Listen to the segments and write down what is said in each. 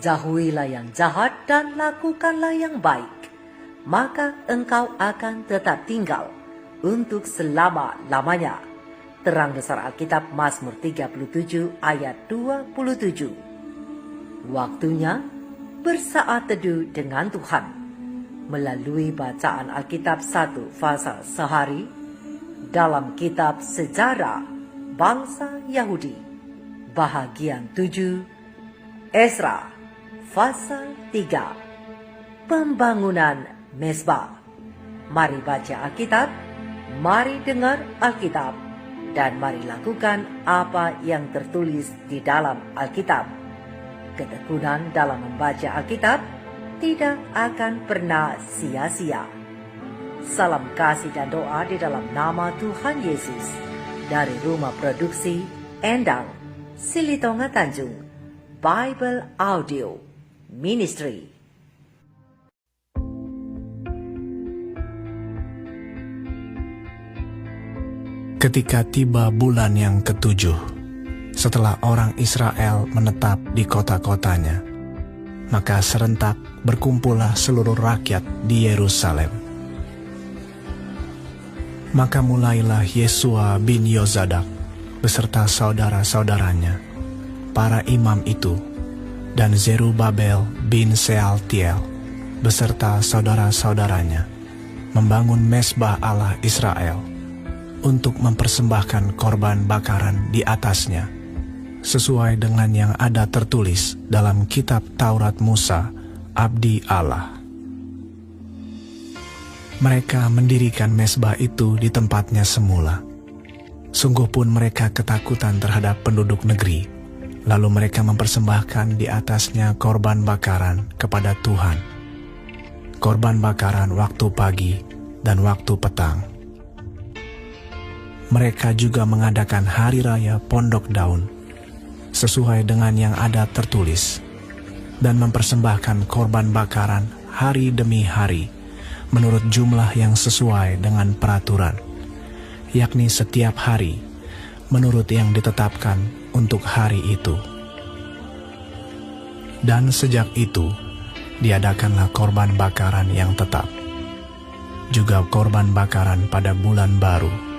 Jauhilah yang jahat dan lakukanlah yang baik, maka engkau akan tetap tinggal untuk selama-lamanya. Terang besar Alkitab Mazmur 37 ayat 27. Waktunya bersaat teduh dengan Tuhan melalui bacaan Alkitab 1 pasal sehari dalam kitab Sejarah Bangsa Yahudi bahagian 7, Ezra pasal 3, Pembangunan Mezbah. Mari baca Alkitab, mari dengar Alkitab, dan mari lakukan apa yang tertulis di dalam Alkitab. Ketekunan dalam membaca Alkitab tidak akan pernah sia-sia. Salam kasih dan doa di dalam nama Tuhan Yesus dari Rumah Produksi Endang, Silitonga Tanjung, Bible Audio Ministry. Ketika tiba bulan yang ketujuh, setelah orang Israel menetap di kota-kotanya, maka serentak berkumpullah seluruh rakyat di Yerusalem. Maka mulailah Yesua bin Yozadak beserta saudara-saudaranya, para imam itu, dan Zerubabel bin Sealtiel beserta saudara-saudaranya, membangun mezbah Allah Israel, untuk mempersembahkan korban bakaran di atasnya, sesuai dengan yang ada tertulis dalam kitab Taurat Musa, abdi Allah. Mereka mendirikan mezbah itu di tempatnya semula. Sungguh pun mereka ketakutan terhadap penduduk negeri, lalu mereka mempersembahkan di atasnya korban bakaran kepada Tuhan. Korban bakaran waktu pagi dan waktu petang. Mereka juga mengadakan hari raya Pondok Daun, sesuai dengan yang ada tertulis, dan mempersembahkan korban bakaran hari demi hari, menurut jumlah yang sesuai dengan peraturan, yakni setiap hari, menurut yang ditetapkan untuk hari itu. Dan sejak itu, diadakanlah korban bakaran yang tetap, juga korban bakaran pada bulan baru,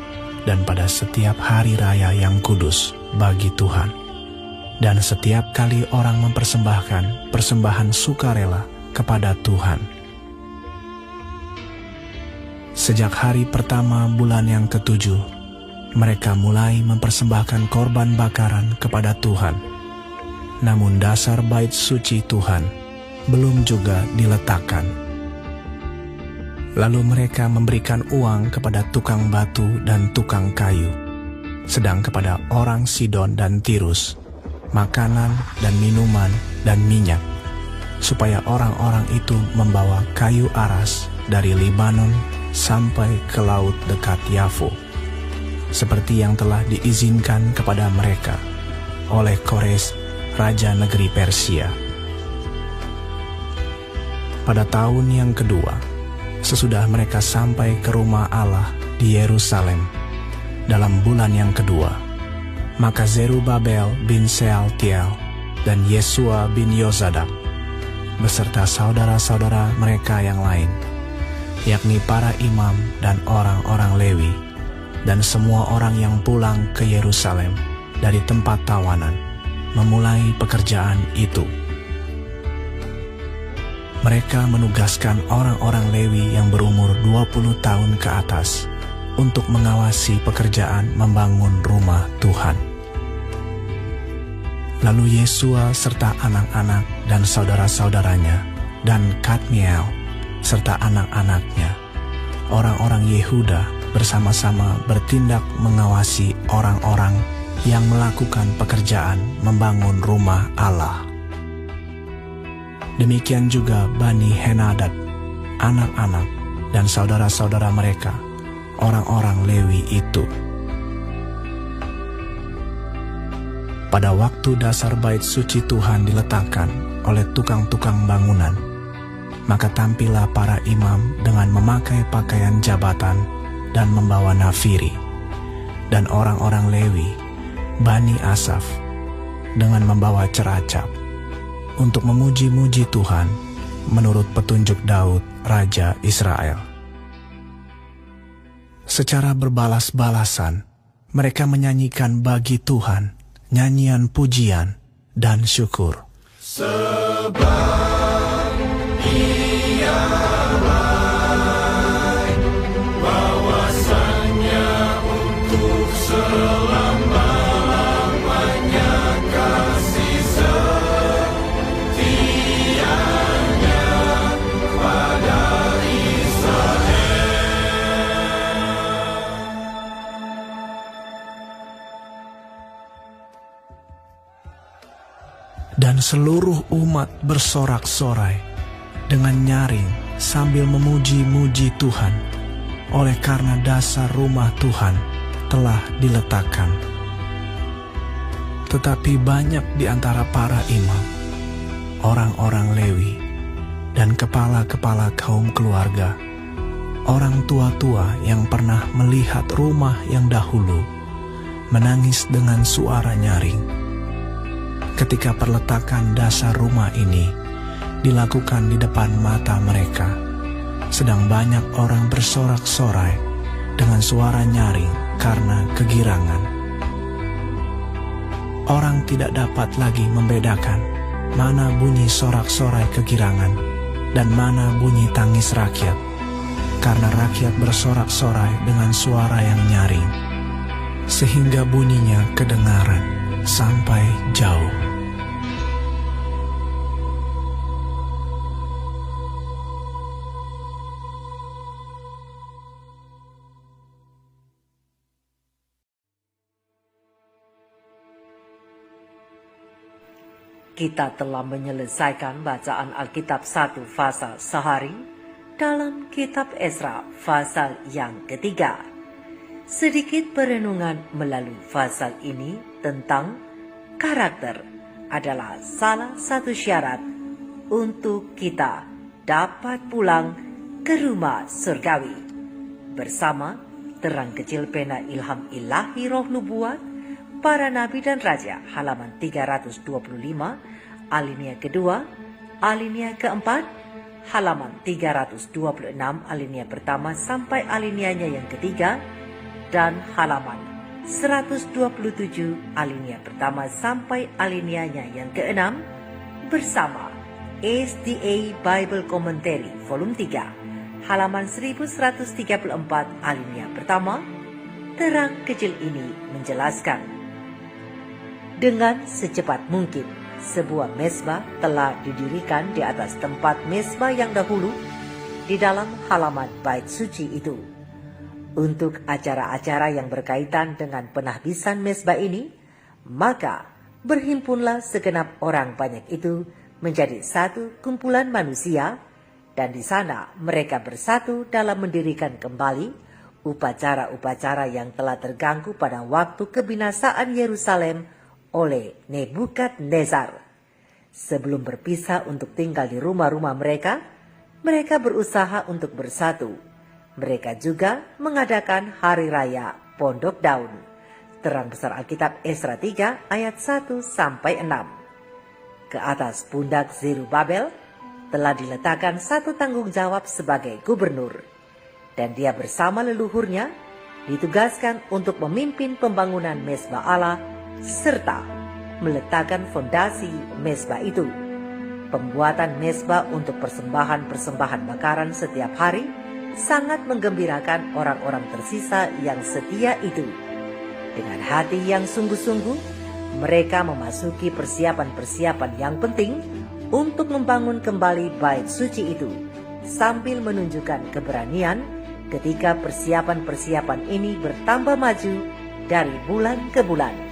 dan pada setiap hari raya yang kudus bagi Tuhan. Dan setiap kali orang mempersembahkan persembahan sukarela kepada Tuhan. Sejak hari pertama bulan yang ketujuh, mereka mulai mempersembahkan korban bakaran kepada Tuhan. Namun dasar bait suci Tuhan belum juga diletakkan. Lalu mereka memberikan uang kepada tukang batu dan tukang kayu, sedang kepada orang Sidon dan Tirus, makanan dan minuman dan minyak, supaya orang-orang itu membawa kayu aras dari Libanon sampai ke laut dekat Yafo, seperti yang telah diizinkan kepada mereka oleh Kores, Raja Negeri Persia. Pada tahun yang kedua, sesudah mereka sampai ke rumah Allah di Yerusalem dalam bulan yang kedua, maka Zerubabel bin Sealtiel dan Yesua bin Yozadak beserta saudara-saudara mereka yang lain, yakni para imam dan orang-orang Lewi, dan semua orang yang pulang ke Yerusalem dari tempat tawanan, memulai pekerjaan itu. Mereka menugaskan orang-orang Lewi yang berumur 20 tahun ke atas untuk mengawasi pekerjaan membangun rumah Tuhan. Lalu Yesua serta anak-anak dan saudara-saudaranya, dan Kadmiel serta anak-anaknya, orang-orang Yehuda bersama-sama bertindak mengawasi orang-orang yang melakukan pekerjaan membangun rumah Allah. Demikian juga Bani Henadad, anak-anak dan saudara-saudara mereka, orang-orang Lewi itu. Pada waktu dasar bait suci Tuhan diletakkan oleh tukang-tukang bangunan, maka tampillah para imam dengan memakai pakaian jabatan dan membawa nafiri, dan orang-orang Lewi, Bani Asaf, dengan membawa ceracap. untuk memuji-muji Tuhan menurut petunjuk Daud, Raja Israel. Secara berbalas-balasan, mereka menyanyikan bagi Tuhan nyanyian pujian dan syukur. Sebab Ia baik, bahwasanya untuk selama-lamanya kasih setianya pada Israel. Dan seluruh umat bersorak-sorai dengan nyaring sambil memuji-muji Tuhan, oleh karena dasar rumah Tuhan telah diletakkan. Tetapi banyak di antara para imam, orang-orang Lewi, dan kepala-kepala kaum keluarga, orang tua-tua yang pernah melihat rumah yang dahulu, menangis dengan suara nyaring ketika perletakan dasar rumah ini dilakukan di depan mata mereka, sedang banyak orang bersorak-sorai dengan suara nyaring karena kegirangan. Orang tidak dapat lagi membedakan mana bunyi sorak-sorai kegirangan dan mana bunyi tangis rakyat, karena rakyat bersorak-sorai dengan suara yang nyaring, sehingga bunyinya kedengaran sampai jauh. Kita telah menyelesaikan bacaan Alkitab 1 Fasal sehari dalam kitab Ezra Fasal yang ketiga. Sedikit perenungan melalui fasal ini tentang karakter adalah salah satu syarat untuk kita dapat pulang ke rumah surgawi. Bersama terang kecil pena ilham ilahi roh nubuat para nabi dan raja, halaman 325, alinea kedua, alinea keempat, halaman 326, alinea pertama sampai alineanya yang ketiga, dan halaman 127, alinea pertama sampai alineanya yang keenam, bersama SDA Bible Commentary volume 3, halaman 1134, alinea pertama. Terang kecil ini menjelaskan, dengan secepat mungkin, sebuah mezbah telah didirikan di atas tempat mezbah yang dahulu di dalam halaman bait suci itu. Untuk acara-acara yang berkaitan dengan penahbisan mezbah ini, maka berhimpunlah segenap orang banyak itu menjadi satu kumpulan manusia, dan di sana mereka bersatu dalam mendirikan kembali upacara-upacara yang telah terganggu pada waktu kebinasaan Yerusalem oleh Nebukadnezar. Sebelum berpisah untuk tinggal di rumah-rumah mereka, mereka berusaha untuk bersatu. Mereka juga mengadakan hari raya Pondok Daun. Terang besar Alkitab Ezra 3 ayat 1-6. Ke atas pundak Zerubabel telah diletakkan satu tanggung jawab sebagai gubernur, dan dia bersama leluhurnya ditugaskan untuk memimpin pembangunan mezbah Allah serta meletakkan fondasi mezbah itu. Pembuatan mezbah untuk persembahan-persembahan bakaran setiap hari sangat menggembirakan orang-orang tersisa yang setia itu. Dengan hati yang sungguh-sungguh, mereka memasuki persiapan-persiapan yang penting untuk membangun kembali bait suci itu, sambil menunjukkan keberanian ketika persiapan-persiapan ini bertambah maju dari bulan ke bulan.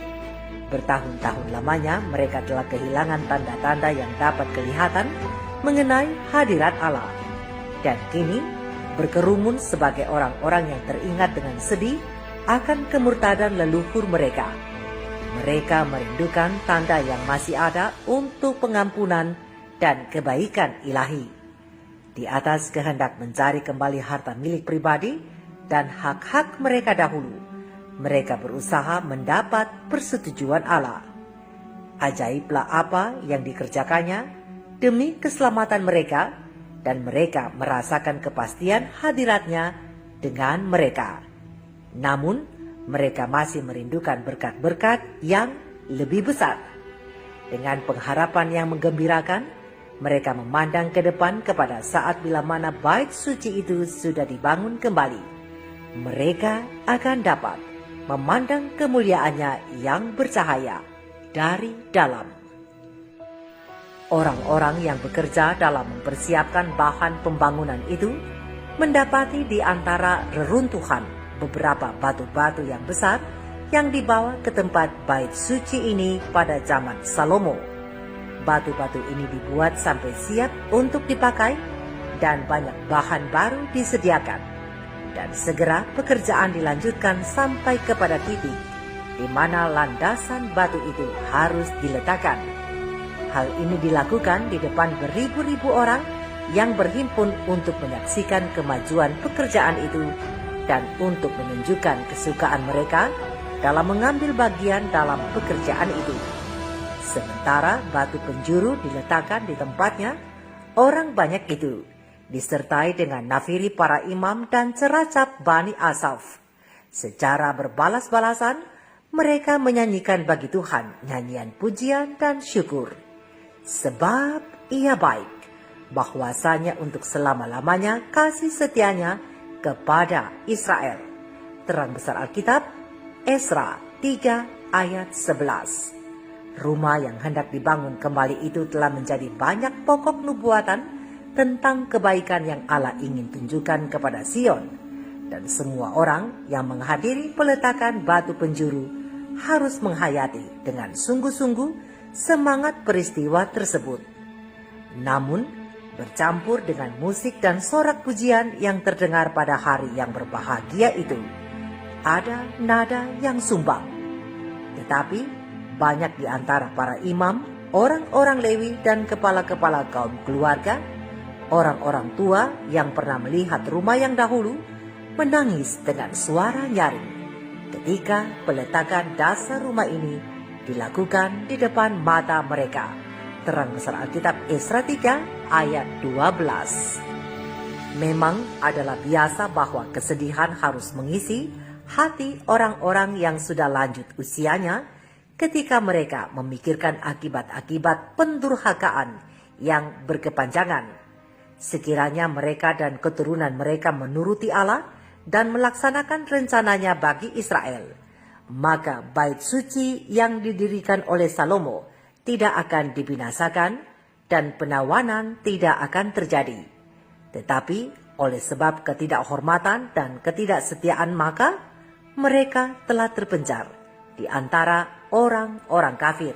Bertahun-tahun lamanya mereka telah kehilangan tanda-tanda yang dapat kelihatan mengenai hadirat Allah, dan kini berkerumun sebagai orang-orang yang teringat dengan sedih akan kemurtadan leluhur mereka. Mereka merindukan tanda yang masih ada untuk pengampunan dan kebaikan ilahi. Di atas kehendak mencari kembali harta milik pribadi dan hak-hak mereka dahulu, mereka berusaha mendapat persetujuan Allah. Ajaiblah apa yang dikerjakannya demi keselamatan mereka, dan mereka merasakan kepastian hadiratnya dengan mereka. Namun, mereka masih merindukan berkat-berkat yang lebih besar. Dengan pengharapan yang menggembirakan, mereka memandang ke depan kepada saat bila mana bait suci itu sudah dibangun kembali. Mereka akan dapat memandang kemuliaannya yang bercahaya dari dalam. Orang-orang yang bekerja dalam mempersiapkan bahan pembangunan itu mendapati di antara reruntuhan beberapa batu-batu yang besar yang dibawa ke tempat bait suci ini pada zaman Salomo. Batu-batu ini dibuat sampai siap untuk dipakai dan banyak bahan baru disediakan. Dan segera pekerjaan dilanjutkan sampai kepada titik di mana landasan batu itu harus diletakkan. Hal ini dilakukan di depan beribu-ribu orang yang berhimpun untuk menyaksikan kemajuan pekerjaan itu dan untuk menunjukkan kesukaan mereka dalam mengambil bagian dalam pekerjaan itu. Sementara batu penjuru diletakkan di tempatnya, orang banyak itu disertai dengan nafiri para imam dan ceracap Bani Asaf. Secara berbalas-balasan, mereka menyanyikan bagi Tuhan nyanyian pujian dan syukur. Sebab ia baik, bahwasanya untuk selama-lamanya kasih setianya kepada Israel. Terang besar Alkitab, Esra 3 ayat 11. Rumah yang hendak dibangun kembali itu telah menjadi banyak pokok nubuatan tentang kebaikan yang Allah ingin tunjukkan kepada Sion. Dan semua orang yang menghadiri peletakan batu penjuru harus menghayati dengan sungguh-sungguh semangat peristiwa tersebut. Namun, bercampur dengan musik dan sorak pujian yang terdengar pada hari yang berbahagia itu, ada nada yang sumbang. Tetapi, banyak di antara para imam, orang-orang Lewi dan kepala-kepala kaum keluarga, orang-orang tua yang pernah melihat rumah yang dahulu, menangis dengan suara nyaring ketika peletakan dasar rumah ini dilakukan di depan mata mereka. Terang besar Alkitab Esra 3 ayat 12. Memang adalah biasa bahwa kesedihan harus mengisi hati orang-orang yang sudah lanjut usianya ketika mereka memikirkan akibat-akibat pendurhakaan yang berkepanjangan. Sekiranya mereka dan keturunan mereka menuruti Allah dan melaksanakan rencananya bagi Israel, maka bait suci yang didirikan oleh Salomo tidak akan dibinasakan dan penawanan tidak akan terjadi. Tetapi oleh sebab ketidakhormatan dan ketidaksetiaan, maka mereka telah terpencar di antara orang-orang kafir.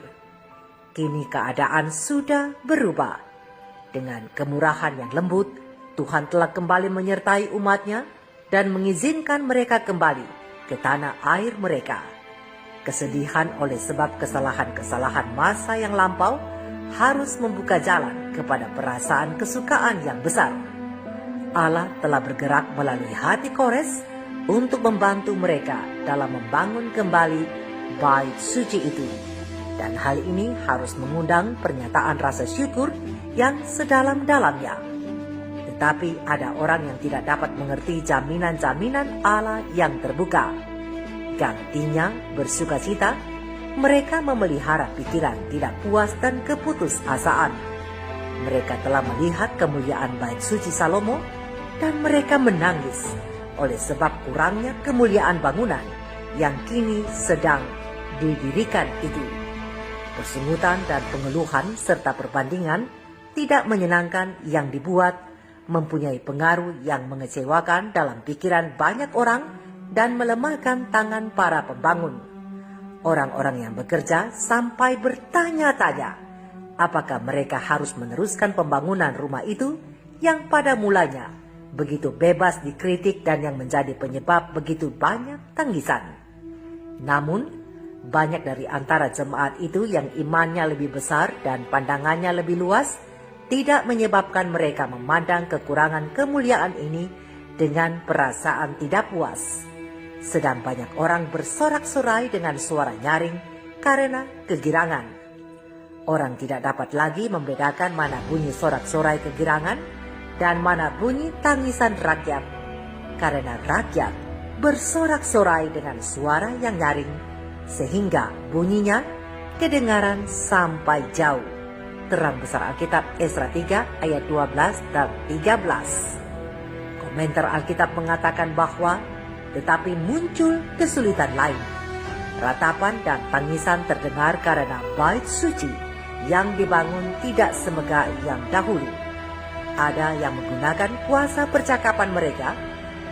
Kini keadaan sudah berubah. Dengan kemurahan yang lembut, Tuhan telah kembali menyertai umatnya dan mengizinkan mereka kembali ke tanah air mereka. Kesedihan oleh sebab kesalahan-kesalahan masa yang lampau harus membuka jalan kepada perasaan kesukaan yang besar. Allah telah bergerak melalui hati Kores untuk membantu mereka dalam membangun kembali bait suci itu. Dan hal ini harus mengundang pernyataan rasa syukur yang sedalam-dalamnya. Tetapi ada orang yang tidak dapat mengerti jaminan-jaminan Allah yang terbuka. Gantinya bersukacita, mereka memelihara pikiran tidak puas dan keputusasaan. Mereka telah melihat kemuliaan bait suci Salomo dan mereka menangis oleh sebab kurangnya kemuliaan bangunan yang kini sedang didirikan itu. Persungutan dan pengeluhan serta perbandingan tidak menyenangkan yang dibuat mempunyai pengaruh yang mengecewakan dalam pikiran banyak orang dan melemahkan tangan para pembangun. Orang-orang yang bekerja sampai bertanya-tanya apakah mereka harus meneruskan pembangunan rumah itu yang pada mulanya begitu bebas dikritik dan yang menjadi penyebab begitu banyak tangisan. Namun, banyak dari antara jemaat itu yang imannya lebih besar dan pandangannya lebih luas tidak menyebabkan mereka memandang kekurangan kemuliaan ini dengan perasaan tidak puas. Sedang banyak orang bersorak-sorai dengan suara nyaring karena kegirangan Orang tidak dapat lagi membedakan mana bunyi sorak-sorai kegirangan dan mana bunyi tangisan rakyat, karena rakyat bersorak-sorai dengan suara yang nyaring, sehingga bunyinya kedengaran sampai jauh. Terang besar Alkitab Esra 3 ayat 12 dan 13. Komentar Alkitab mengatakan bahwa tetapi muncul kesulitan lain. Ratapan dan tangisan terdengar karena bait suci yang dibangun tidak semegah yang dahulu. Ada yang menggunakan kuasa percakapan mereka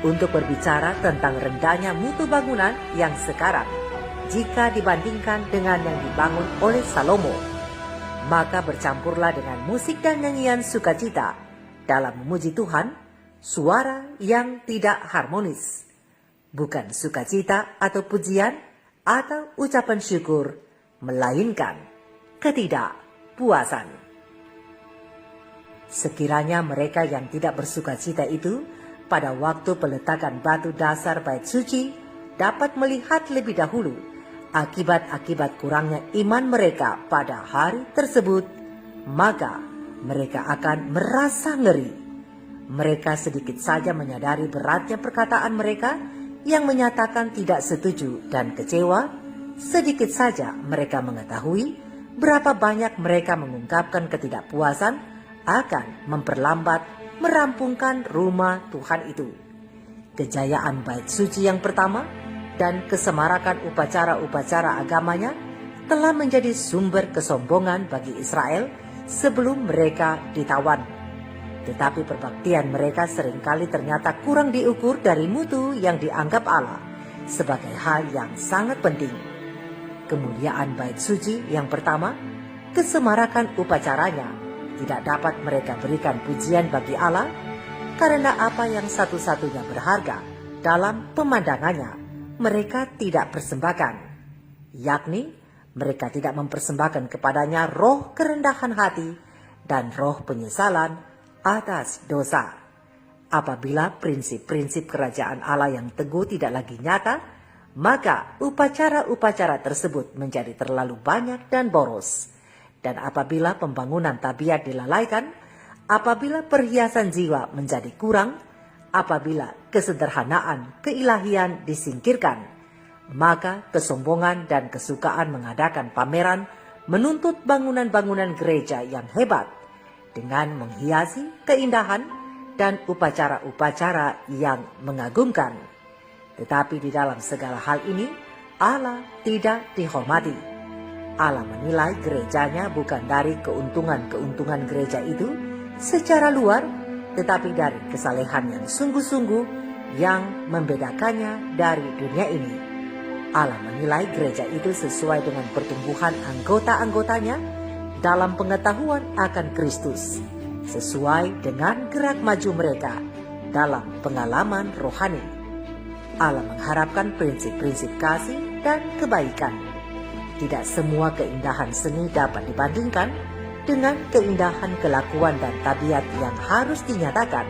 untuk berbicara tentang rendahnya mutu bangunan yang sekarang jika dibandingkan dengan yang dibangun oleh Salomo. Maka bercampurlah dengan musik dan nyanyian sukacita dalam memuji Tuhan, suara yang tidak harmonis. Bukan sukacita atau pujian atau ucapan syukur, melainkan ketidakpuasan. Sekiranya mereka yang tidak bersukacita itu pada waktu peletakan batu dasar bait suci dapat melihat lebih dahulu akibat-akibat kurangnya iman mereka pada hari tersebut, maka mereka akan merasa ngeri. Mereka sedikit saja menyadari beratnya perkataan mereka yang menyatakan tidak setuju dan kecewa. Sedikit saja mereka mengetahui berapa banyak mereka mengungkapkan ketidakpuasan akan memperlambat merampungkan rumah Tuhan itu. Kejayaan bait suci yang pertama dan kesemarakan upacara-upacara agamanya telah menjadi sumber kesombongan bagi Israel sebelum mereka ditawan. Tetapi perbaktian mereka seringkali ternyata kurang diukur dari mutu yang dianggap Allah sebagai hal yang sangat penting. Kemuliaan bait suci yang pertama, kesemarakan upacaranya tidak dapat mereka berikan pujian bagi Allah karena apa yang satu-satunya berharga dalam pemandangannya mereka tidak persembahkan, yakni mereka tidak mempersembahkan kepadanya roh kerendahan hati dan roh penyesalan atas dosa. Apabila prinsip-prinsip kerajaan Allah yang teguh tidak lagi nyata, maka upacara-upacara tersebut menjadi terlalu banyak dan boros. Dan apabila pembangunan tabiat dilalaikan, apabila perhiasan jiwa menjadi kurang, apabila kesederhanaan keilahian disingkirkan, maka kesombongan dan kesukaan mengadakan pameran menuntut bangunan-bangunan gereja yang hebat dengan menghiasi keindahan dan upacara-upacara yang mengagumkan. Tetapi di dalam segala hal ini, Allah tidak dihormati. Allah menilai gerejanya bukan dari keuntungan-keuntungan gereja itu secara luar, tetapi dari kesalehan yang sungguh-sungguh yang membedakannya dari dunia ini. Allah menilai gereja itu sesuai dengan pertumbuhan anggota-anggotanya dalam pengetahuan akan Kristus, sesuai dengan gerak maju mereka dalam pengalaman rohani. Allah mengharapkan prinsip-prinsip kasih dan kebaikan. Tidak semua keindahan seni dapat dibandingkan dengan keindahan kelakuan dan tabiat yang harus dinyatakan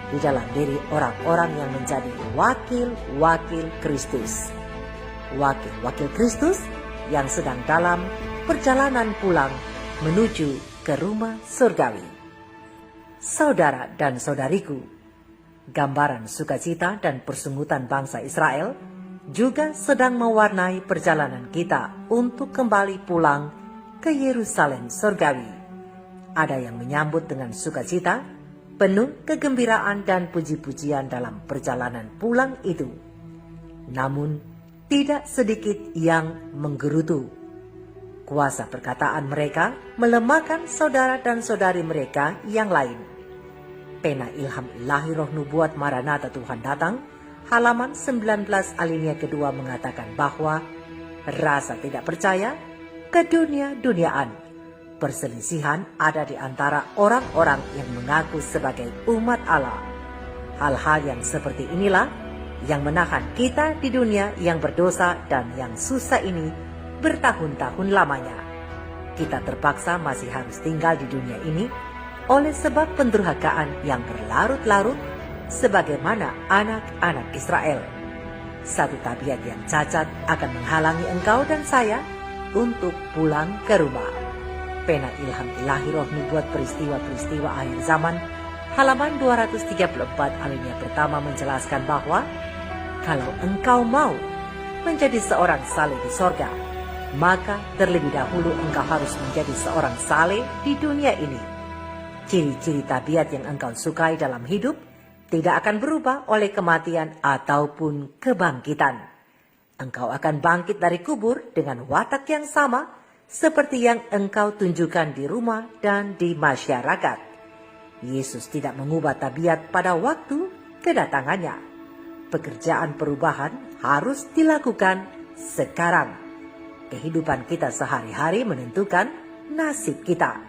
di dalam diri orang-orang yang menjadi wakil-wakil Kristus. Wakil-wakil Kristus yang sedang dalam perjalanan pulang menuju ke rumah surgawi. Saudara dan saudariku, gambaran sukacita dan persungutan bangsa Israel juga sedang mewarnai perjalanan kita untuk kembali pulang ke Yerusalem surgawi. Ada yang menyambut dengan sukacita, penuh kegembiraan dan puji-pujian dalam perjalanan pulang itu. Namun, tidak sedikit yang menggerutu. Kuasa perkataan mereka melemahkan saudara dan saudari mereka yang lain. Pena Ilham Ilahi Roh Nubuat Maranatha Tuhan Datang, halaman 19 alinea kedua mengatakan bahwa rasa tidak percaya, kedunia-duniaan, perselisihan ada di antara orang-orang yang mengaku sebagai umat Allah. Hal-hal yang seperti inilah yang menahan kita di dunia yang berdosa dan yang susah ini bertahun-tahun lamanya. Kita terpaksa masih harus tinggal di dunia ini oleh sebab pendurhakaan yang berlarut-larut sebagaimana anak-anak Israel. Satu tabiat yang cacat akan menghalangi engkau dan saya untuk pulang ke rumah. Pena Ilham Ilahi Roh Nubuat Peristiwa-Peristiwa Akhir Zaman, halaman 234 alinea pertama menjelaskan bahwa kalau engkau mau menjadi seorang saleh di sorga, maka terlebih dahulu engkau harus menjadi seorang saleh di dunia ini. Ciri-ciri tabiat yang engkau sukai dalam hidup tidak akan berubah oleh kematian ataupun kebangkitan. Engkau akan bangkit dari kubur dengan watak yang sama seperti yang engkau tunjukkan di rumah dan di masyarakat. Yesus tidak mengubah tabiat pada waktu kedatangannya. Pekerjaan perubahan harus dilakukan sekarang. Kehidupan kita sehari-hari menentukan nasib kita.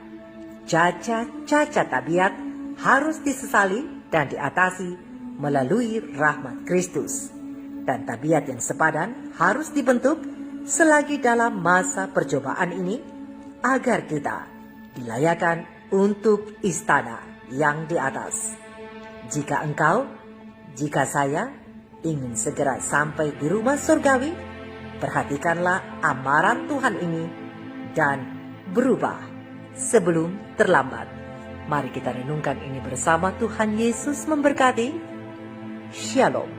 Cacat tabiat harus disesali dan diatasi melalui rahmat Kristus. Dan tabiat yang sepadan harus dibentuk selagi dalam masa percobaan ini agar kita dilayakan untuk istana yang di atas. Jika saya ingin segera sampai di rumah surgawi, perhatikanlah amaran Tuhan ini dan berubah sebelum terlambat. Mari kita renungkan ini bersama. Tuhan Yesus memberkati. Shalom.